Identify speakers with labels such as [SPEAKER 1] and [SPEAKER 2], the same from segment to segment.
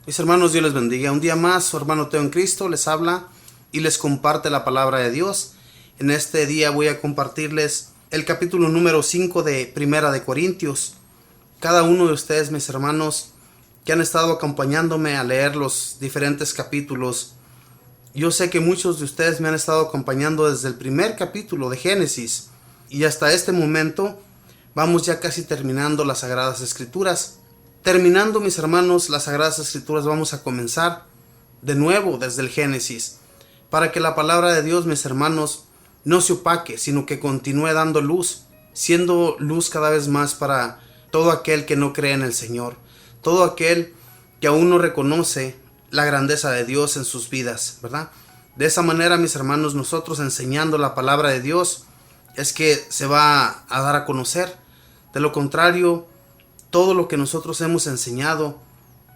[SPEAKER 1] Mis hermanos, Dios les bendiga. Un día más, su hermano Teo en Cristo les habla y les comparte la palabra de Dios. En este día voy a compartirles el capítulo número 5 de Primera de Corintios. Cada uno de ustedes, mis hermanos, que han estado acompañándome a leer los diferentes capítulos, yo sé que muchos de ustedes me han estado acompañando desde el primer capítulo de Génesis y hasta este momento vamos ya casi terminando las Sagradas Escrituras. Terminando, mis hermanos, las Sagradas Escrituras, vamos a comenzar de nuevo desde el Génesis, para que la palabra de Dios, mis hermanos, no se opaque, sino que continúe dando luz, siendo luz cada vez más para todo aquel que no cree en el Señor, todo aquel que aún no reconoce la grandeza de Dios en sus vidas, ¿verdad? De esa manera, mis hermanos, nosotros enseñando la palabra de Dios es que se va a dar a conocer. De lo contrario, todo lo que nosotros hemos enseñado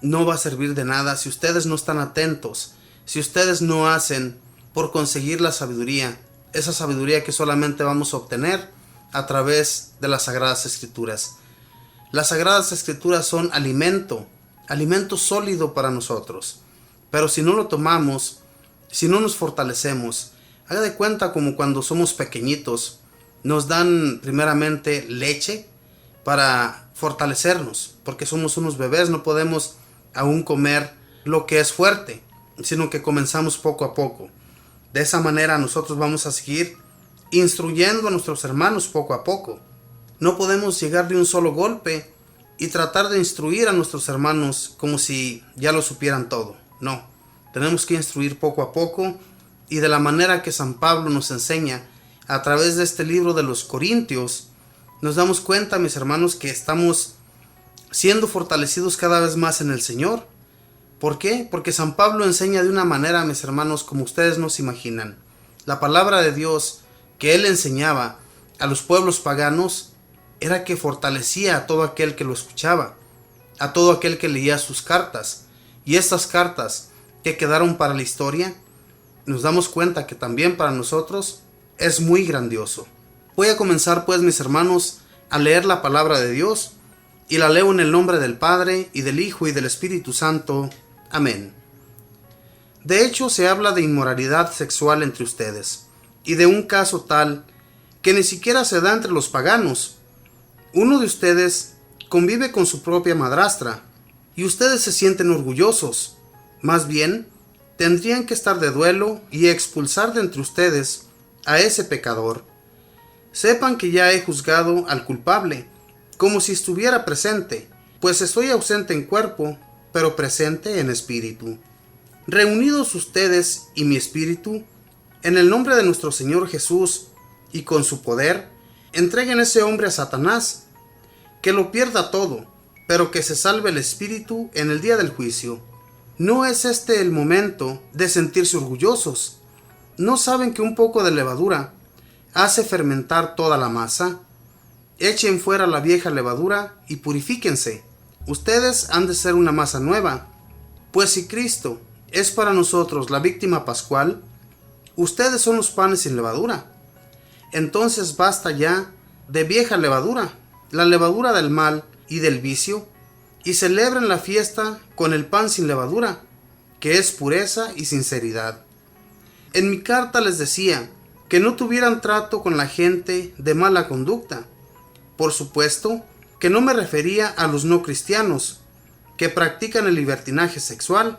[SPEAKER 1] no va a servir de nada si ustedes no están atentos, si ustedes no hacen por conseguir la sabiduría, esa sabiduría que solamente vamos a obtener a través de las Sagradas Escrituras. Las Sagradas Escrituras son alimento sólido para nosotros, pero si no lo tomamos, si no nos fortalecemos, haga de cuenta como cuando somos pequeñitos, nos dan primeramente leche para fortalecernos, porque somos unos bebés, no podemos aún comer lo que es fuerte, sino que comenzamos poco a poco. De esa manera nosotros vamos a seguir instruyendo a nuestros hermanos poco a poco. No podemos llegar de un solo golpe y tratar de instruir a nuestros hermanos como si ya lo supieran todo. No, tenemos que instruir poco a poco y de la manera que San Pablo nos enseña a través de este libro de los Corintios. Nos damos cuenta, mis hermanos, que estamos siendo fortalecidos cada vez más en el Señor. ¿Por qué? Porque San Pablo enseña de una manera, mis hermanos, como ustedes no se imaginan. La palabra de Dios que él enseñaba a los pueblos paganos era que fortalecía a todo aquel que lo escuchaba, a todo aquel que leía sus cartas. Y estas cartas que quedaron para la historia, nos damos cuenta que también para nosotros es muy grandioso. Voy a comenzar pues, mis hermanos, a leer la palabra de Dios, y la leo en el nombre del Padre, y del Hijo, y del Espíritu Santo. Amén. De hecho, se habla de inmoralidad sexual entre ustedes, y de un caso tal que ni siquiera se da entre los paganos. Uno de ustedes convive con su propia madrastra, y ustedes se sienten orgullosos. Más bien, tendrían que estar de duelo y expulsar de entre ustedes a ese pecador. Sepan que ya he juzgado al culpable, como si estuviera presente, pues estoy ausente en cuerpo, pero presente en espíritu. Reunidos ustedes y mi espíritu, en el nombre de nuestro Señor Jesús y con su poder, entreguen ese hombre a Satanás, que lo pierda todo, pero que se salve el espíritu en el día del juicio. ¿No es este el momento de sentirse orgullosos? ¿No saben que un poco de levadura hace fermentar toda la masa? Echen fuera la vieja levadura y purifíquense. Ustedes han de ser una masa nueva, pues si Cristo es para nosotros la víctima pascual, ustedes son los panes sin levadura. Entonces basta ya de vieja levadura, la levadura del mal y del vicio, y celebren la fiesta con el pan sin levadura, que es pureza y sinceridad. En mi carta les decía que no tuvieran trato con la gente de mala conducta. Por supuesto que no me refería a los no cristianos, que practican el libertinaje sexual,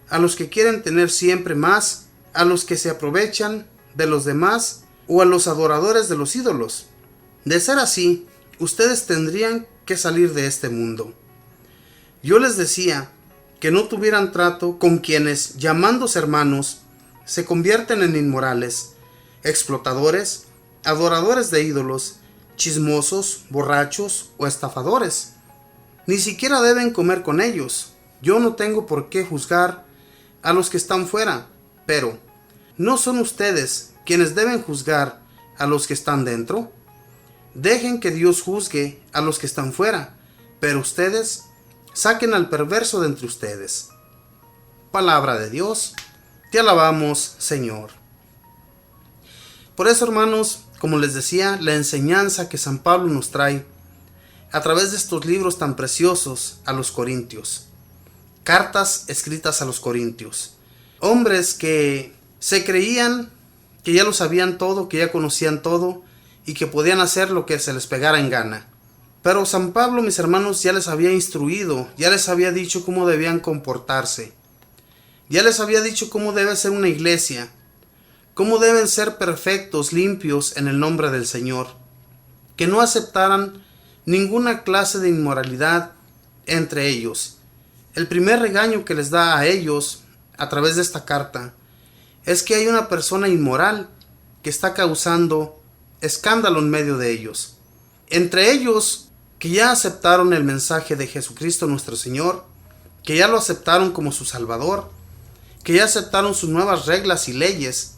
[SPEAKER 1] a los que quieren tener siempre más, a los que se aprovechan de los demás o a los adoradores de los ídolos. De ser así, ustedes tendrían que salir de este mundo. Yo les decía que no tuvieran trato con quienes, llamándose hermanos, se convierten en inmorales, explotadores, adoradores de ídolos, chismosos, borrachos o estafadores. Ni siquiera deben comer con ellos. Yo no tengo por qué juzgar a los que están fuera, pero ¿no son ustedes quienes deben juzgar a los que están dentro? Dejen que Dios juzgue a los que están fuera, pero ustedes saquen al perverso de entre ustedes. Palabra de Dios. Te alabamos, Señor. Por eso, hermanos, como les decía, la enseñanza que San Pablo nos trae a través de estos libros tan preciosos a los Corintios. cartas escritas a los corintios. Hombres que se creían que ya lo sabían todo, que ya conocían todo y que podían hacer lo que se les pegara en gana. Pero San Pablo, mis hermanos, ya les había instruido, ya les había dicho cómo debían comportarse. Ya les había dicho cómo debe ser una iglesia, cómo deben ser perfectos, limpios en el nombre del Señor, que no aceptaran ninguna clase de inmoralidad entre ellos. El primer regaño que les da a ellos a través de esta carta es que hay una persona inmoral que está causando escándalo en medio de ellos. Entre ellos que ya aceptaron el mensaje de Jesucristo nuestro Señor, que ya lo aceptaron como su Salvador, que ya aceptaron sus nuevas reglas y leyes.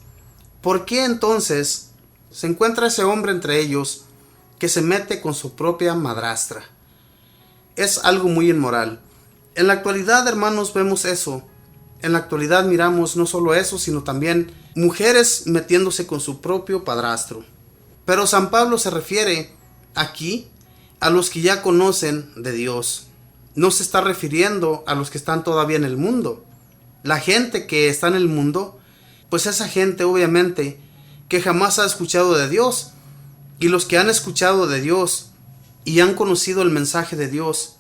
[SPEAKER 1] ¿Por qué entonces se encuentra ese hombre entre ellos que se mete con su propia madrastra? Es algo muy inmoral. En la actualidad, hermanos, vemos eso. En la actualidad miramos no solo eso, sino también mujeres metiéndose con su propio padrastro. Pero San Pablo se refiere aquí a los que ya conocen de Dios. No se está refiriendo a los que están todavía en el mundo. La gente que está en el mundo, pues esa gente obviamente que jamás ha escuchado de Dios. Y los que han escuchado de Dios y han conocido el mensaje de Dios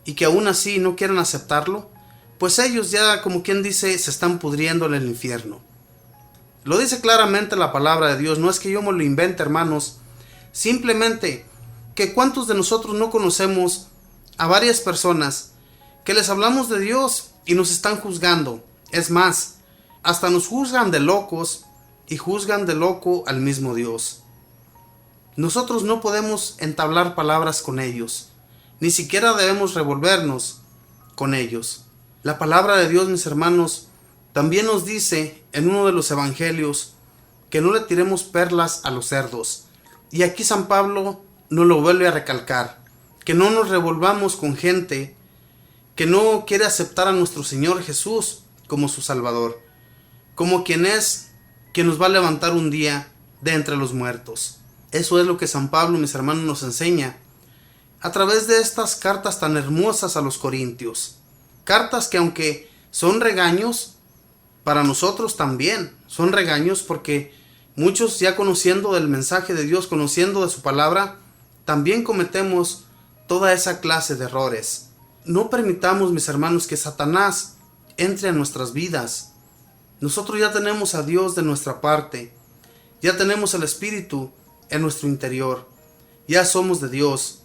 [SPEAKER 1] y que aún así no quieren aceptarlo, pues ellos ya, como quien dice, se están pudriendo en el infierno. Lo dice claramente la palabra de Dios, no es que yo me lo invente, hermanos. Simplemente que cuántos de nosotros no conocemos a varias personas que les hablamos de Dios y nos están juzgando. Es más, hasta nos juzgan de locos y juzgan de loco al mismo Dios. Nosotros no podemos entablar palabras con ellos, ni siquiera debemos revolvernos con ellos. La palabra de Dios, mis hermanos, también nos dice en uno de los evangelios que no le tiremos perlas a los cerdos. Y aquí San Pablo nos lo vuelve a recalcar, que no nos revolvamos con gente que no quiere aceptar a nuestro Señor Jesús como su Salvador, como quien nos va a levantar un día de entre los muertos. Eso es lo que San Pablo, mis hermanos, nos enseña a través de estas cartas tan hermosas a los corintios. Cartas que, aunque son regaños, para nosotros también son regaños, porque muchos, ya conociendo del mensaje de Dios, conociendo de su palabra, también cometemos toda esa clase de errores. No permitamos, mis hermanos, que Satanás entre en nuestras vidas. Nosotros ya tenemos a Dios de nuestra parte, ya tenemos el Espíritu en nuestro interior, ya somos de Dios.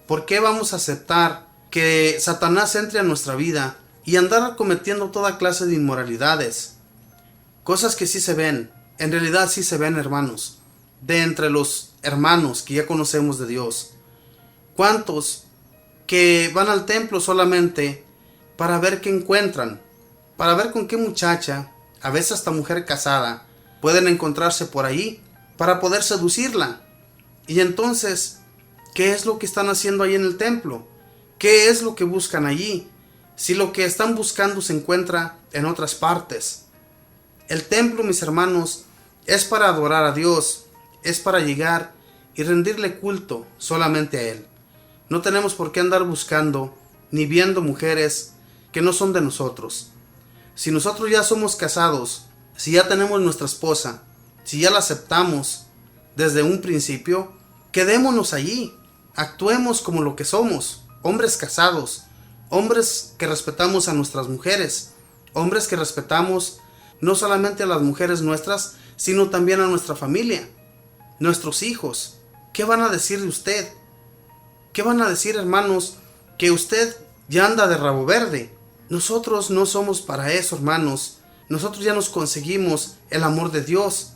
[SPEAKER 1] ¿Por qué vamos a aceptar que Satanás entre a nuestra vida y andar cometiendo toda clase de inmoralidades? Cosas que sí se ven, en realidad sí se ven, hermanos, de entre los hermanos que ya conocemos de Dios. ¿Cuántos que van al templo solamente para ver qué encuentran, para ver con qué muchacha, a veces hasta mujer casada, pueden encontrarse por ahí para poder seducirla? Y entonces, ¿qué es lo que están haciendo ahí en el templo? ¿Qué es lo que buscan allí? Si lo que están buscando se encuentra en otras partes. El templo, mis hermanos, es para adorar a Dios, es para llegar y rendirle culto solamente a Él. No tenemos por qué andar buscando ni viendo mujeres que no son de nosotros. Si nosotros ya somos casados, si ya tenemos nuestra esposa, si ya la aceptamos desde un principio, quedémonos allí, actuemos como lo que somos, hombres casados, hombres que respetamos a nuestras mujeres, hombres que respetamos no solamente a las mujeres nuestras, sino también a nuestra familia, nuestros hijos. ¿Qué van a decir de usted? ¿Qué van a decir, hermanos, que usted ya anda de rabo verde? Nosotros no somos para eso, hermanos. Nosotros ya nos conseguimos el amor de Dios.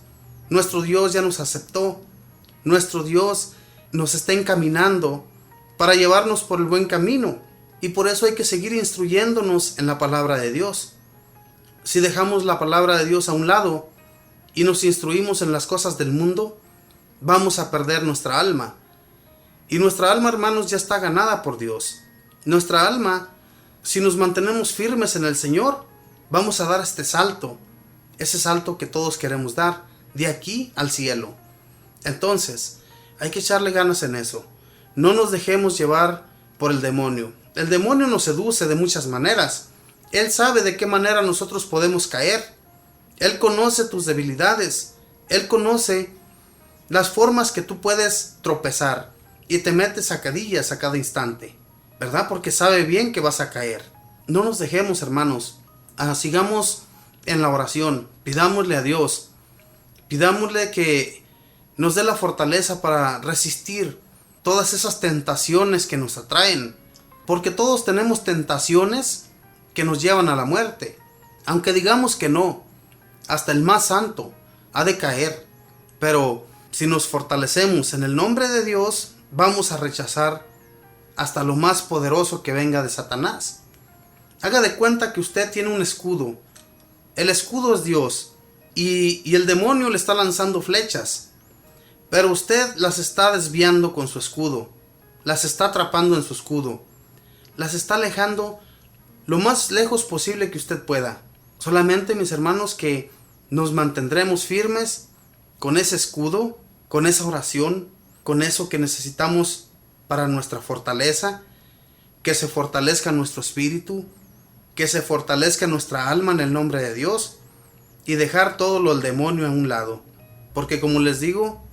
[SPEAKER 1] Nuestro Dios ya nos aceptó. Nuestro Dios nos está encaminando para llevarnos por el buen camino. Y por eso hay que seguir instruyéndonos en la palabra de Dios. Si dejamos la palabra de Dios a un lado y nos instruimos en las cosas del mundo, vamos a perder nuestra alma. Y nuestra alma, hermanos, ya está ganada por Dios. Nuestra alma, si nos mantenemos firmes en el Señor, vamos a dar este salto, ese salto que todos queremos dar, de aquí al cielo. Entonces, hay que echarle ganas en eso. No nos dejemos llevar por el demonio. El demonio nos seduce de muchas maneras. Él sabe de qué manera nosotros podemos caer. Él conoce tus debilidades. Él conoce las formas que tú puedes tropezar y te metes sacadillas a cada instante, ¿verdad? Porque sabe bien que vas a caer. No nos dejemos, hermanos. Sigamos en la oración. Pidámosle a Dios. Pidámosle que nos dé la fortaleza para resistir todas esas tentaciones que nos atraen. Porque todos tenemos tentaciones que nos llevan a la muerte. Aunque digamos que no, hasta el más santo ha de caer. Pero si nos fortalecemos en el nombre de Dios, vamos a rechazar hasta lo más poderoso que venga de Satanás. Haga de cuenta que usted tiene un escudo. El escudo es Dios. Y el demonio le está lanzando flechas. Pero usted las está desviando con su escudo. Las está atrapando en su escudo. Las está alejando lo más lejos posible que usted pueda. Solamente, mis hermanos, que nos mantendremos firmes con ese escudo, con esa oración, con eso que necesitamos para nuestra fortaleza, que se fortalezca nuestro espíritu, que se fortalezca nuestra alma en el nombre de Dios, y dejar todo lo del demonio a un lado. Porque como les digo,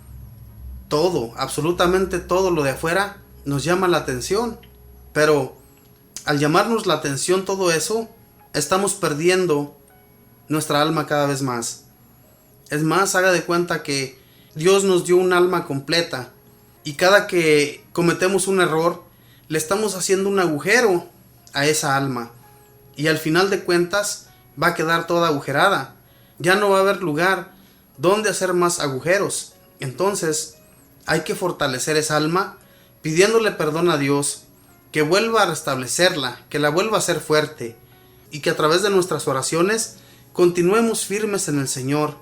[SPEAKER 1] todo, absolutamente todo lo de afuera nos llama la atención, pero al llamarnos la atención todo eso, estamos perdiendo nuestra alma cada vez más. Es más, haga de cuenta que Dios nos dio un alma completa y cada que cometemos un error, le estamos haciendo un agujero a esa alma y al final de cuentas va a quedar toda agujerada. Ya no va a haber lugar donde hacer más agujeros. Entonces hay que fortalecer esa alma pidiéndole perdón a Dios, que vuelva a restablecerla, que la vuelva a hacer fuerte y que a través de nuestras oraciones continuemos firmes en el Señor,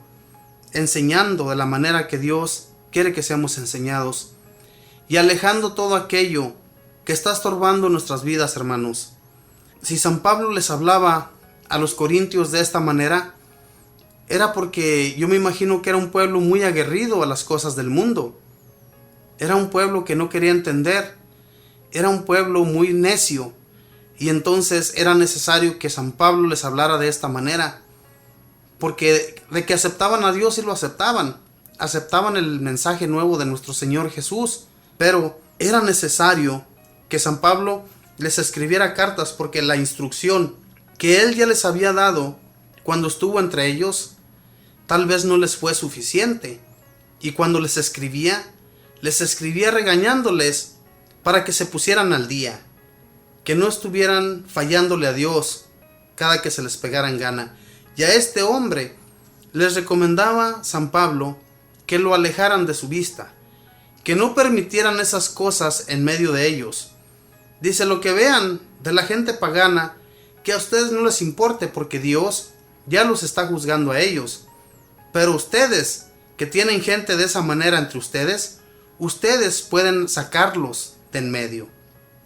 [SPEAKER 1] enseñando de la manera que Dios quiere que seamos enseñados y alejando todo aquello que está estorbando nuestras vidas, hermanos. Si San Pablo les hablaba a los corintios de esta manera, era porque yo me imagino que era un pueblo muy aguerrido a las cosas del mundo. Era un pueblo que no quería entender. Era un pueblo muy necio. Y entonces era necesario que San Pablo les hablara de esta manera. Porque de que aceptaban a Dios, sí lo aceptaban. Aceptaban el mensaje nuevo de nuestro Señor Jesús. Pero era necesario que San Pablo les escribiera cartas, porque la instrucción que él ya les había dado cuando estuvo entre ellos, tal vez no les fue suficiente. Y cuando les escribía regañándoles para que se pusieran al día, que no estuvieran fallándole a Dios cada que se les pegara en gana. Y a este hombre les recomendaba San Pablo que lo alejaran de su vista, que no permitieran esas cosas en medio de ellos. Dice, lo que vean de la gente pagana, que a ustedes no les importe, porque Dios ya los está juzgando a ellos. Pero ustedes, que tienen gente de esa manera entre ustedes, ustedes pueden sacarlos de en medio.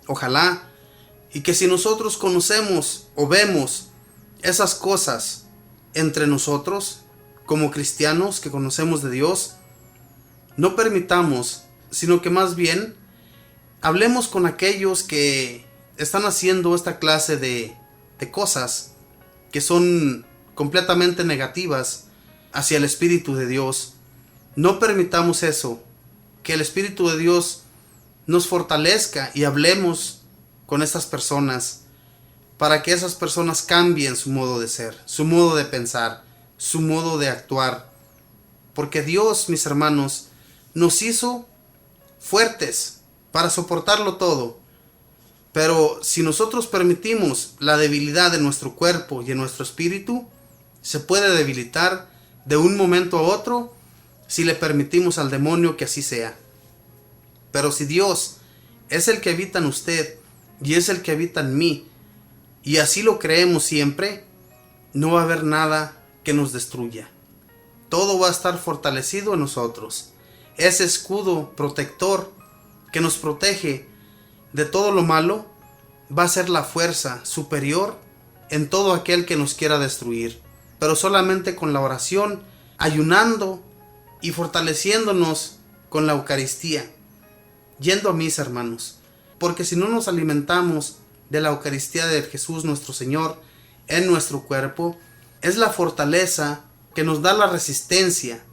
[SPEAKER 1] Ojalá, y que si nosotros conocemos o vemos esas cosas entre nosotros, como cristianos que conocemos de Dios, no permitamos, sino que más bien hablemos con aquellos que están haciendo esta clase de cosas que son completamente negativas hacia el Espíritu de Dios. No permitamos eso, que el Espíritu de Dios nos fortalezca y hablemos con estas personas para que esas personas cambien su modo de ser, su modo de pensar, su modo de actuar. Porque Dios, mis hermanos, nos hizo fuertes para soportarlo todo. Pero si nosotros permitimos la debilidad de nuestro cuerpo y en nuestro espíritu, se puede debilitar de un momento a otro si le permitimos al demonio que así sea. Pero si Dios es el que habita en usted y es el que habita en mí, y así lo creemos siempre, no va a haber nada que nos destruya. Todo va a estar fortalecido en nosotros. Ese escudo protector que nos protege de todo lo malo va a ser la fuerza superior en todo aquel que nos quiera destruir. Pero solamente con la oración, ayunando y fortaleciéndonos con la Eucaristía, yendo a misa, hermanos. Porque si no nos alimentamos de la Eucaristía de Jesús nuestro Señor en nuestro cuerpo es la fortaleza que nos da la resistencia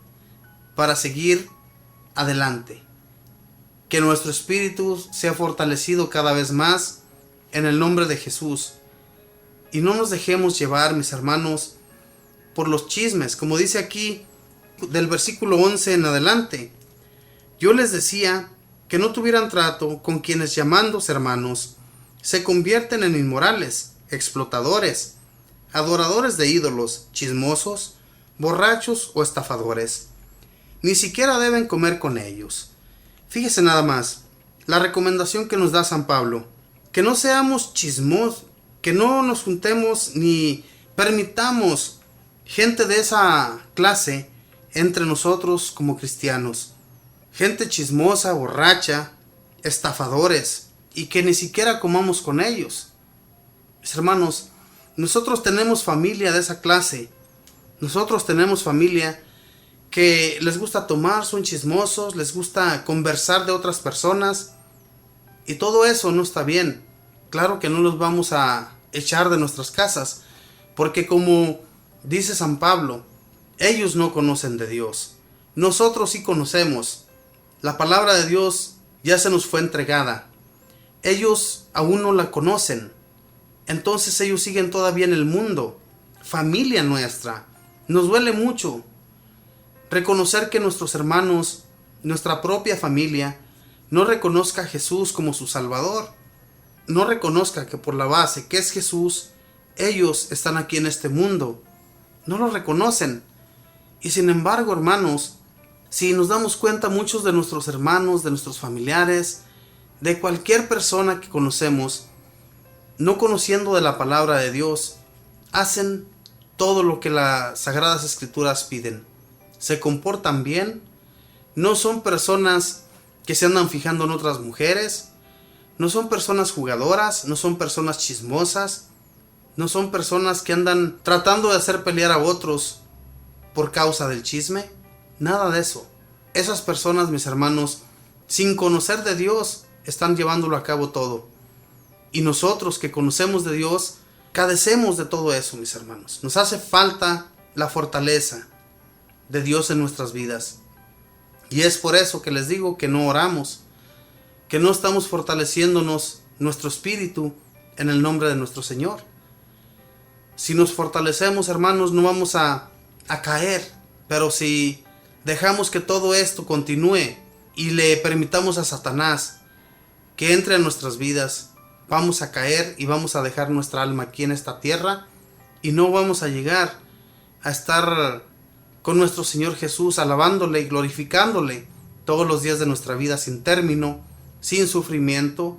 [SPEAKER 1] para seguir adelante. Que nuestro espíritu sea fortalecido cada vez más en el nombre de Jesús. Y no nos dejemos llevar, mis hermanos, por los chismes. Como dice aquí del versículo 11 en adelante. Yo les decía que no tuvieran trato con quienes, llamándose hermanos, se convierten en inmorales, explotadores, adoradores de ídolos, chismosos, borrachos o estafadores. Ni siquiera deben comer con ellos. Fíjese nada más, la recomendación que nos da San Pablo, que no seamos chismosos, que no nos juntemos ni permitamos gente de esa clase entre nosotros como cristianos. Gente chismosa, borracha, estafadores, y que ni siquiera comamos con ellos. Mis hermanos, nosotros tenemos familia de esa clase. Nosotros tenemos familia que les gusta tomar, son chismosos, les gusta conversar de otras personas, y todo eso no está bien. Claro que no los vamos a echar de nuestras casas, porque como dice San Pablo, ellos no conocen de Dios. Nosotros sí conocemos. La palabra de Dios ya se nos fue entregada. Ellos aún no la conocen. Entonces ellos siguen todavía en el mundo. Familia nuestra. Nos duele mucho reconocer que nuestros hermanos, nuestra propia familia, no reconozca a Jesús como su Salvador. No reconozca que por la base que es Jesús, ellos están aquí en este mundo. No lo reconocen. Y sin embargo, hermanos, si nos damos cuenta, muchos de nuestros hermanos, de nuestros familiares, de cualquier persona que conocemos, no conociendo de la palabra de Dios, hacen todo lo que las Sagradas Escrituras piden. Se comportan bien, no son personas que se andan fijando en otras mujeres, no son personas jugadoras, no son personas chismosas, no son personas que andan tratando de hacer pelear a otros por causa del chisme. Nada de eso. Esas personas, mis hermanos, sin conocer de Dios, están llevándolo a cabo todo. Y nosotros que conocemos de Dios, cadecemos de todo eso, mis hermanos. Nos hace falta la fortaleza de Dios en nuestras vidas. Y es por eso que les digo que no oramos, que no estamos fortaleciéndonos nuestro espíritu en el nombre de nuestro Señor. Si nos fortalecemos, hermanos, no vamos a caer. Pero si dejamos que todo esto continúe y le permitamos a Satanás que entre en nuestras vidas, vamos a caer y vamos a dejar nuestra alma aquí en esta tierra y no vamos a llegar a estar con nuestro Señor Jesús, alabándole y glorificándole todos los días de nuestra vida sin término, sin sufrimiento,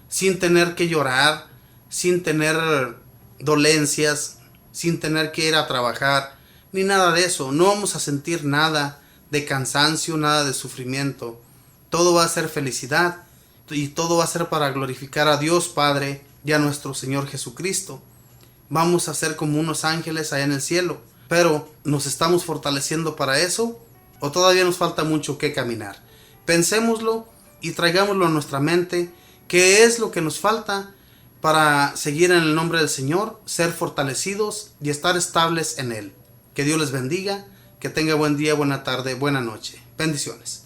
[SPEAKER 1] sin tener que llorar, sin tener dolencias, sin tener que ir a trabajar, ni nada de eso. No vamos a sentir nada de cansancio, nada de sufrimiento. Todo va a ser felicidad y todo va a ser para glorificar a Dios Padre y a nuestro Señor Jesucristo. Vamos a ser como unos ángeles allá en el cielo. Pero, ¿nos estamos fortaleciendo para eso? ¿O todavía nos falta mucho que caminar? Pensémoslo y traigámoslo a nuestra mente. ¿Qué es lo que nos falta para seguir en el nombre del Señor, ser fortalecidos y estar estables en Él? Que Dios les bendiga, que tenga buen día, buena tarde, buena noche. Bendiciones.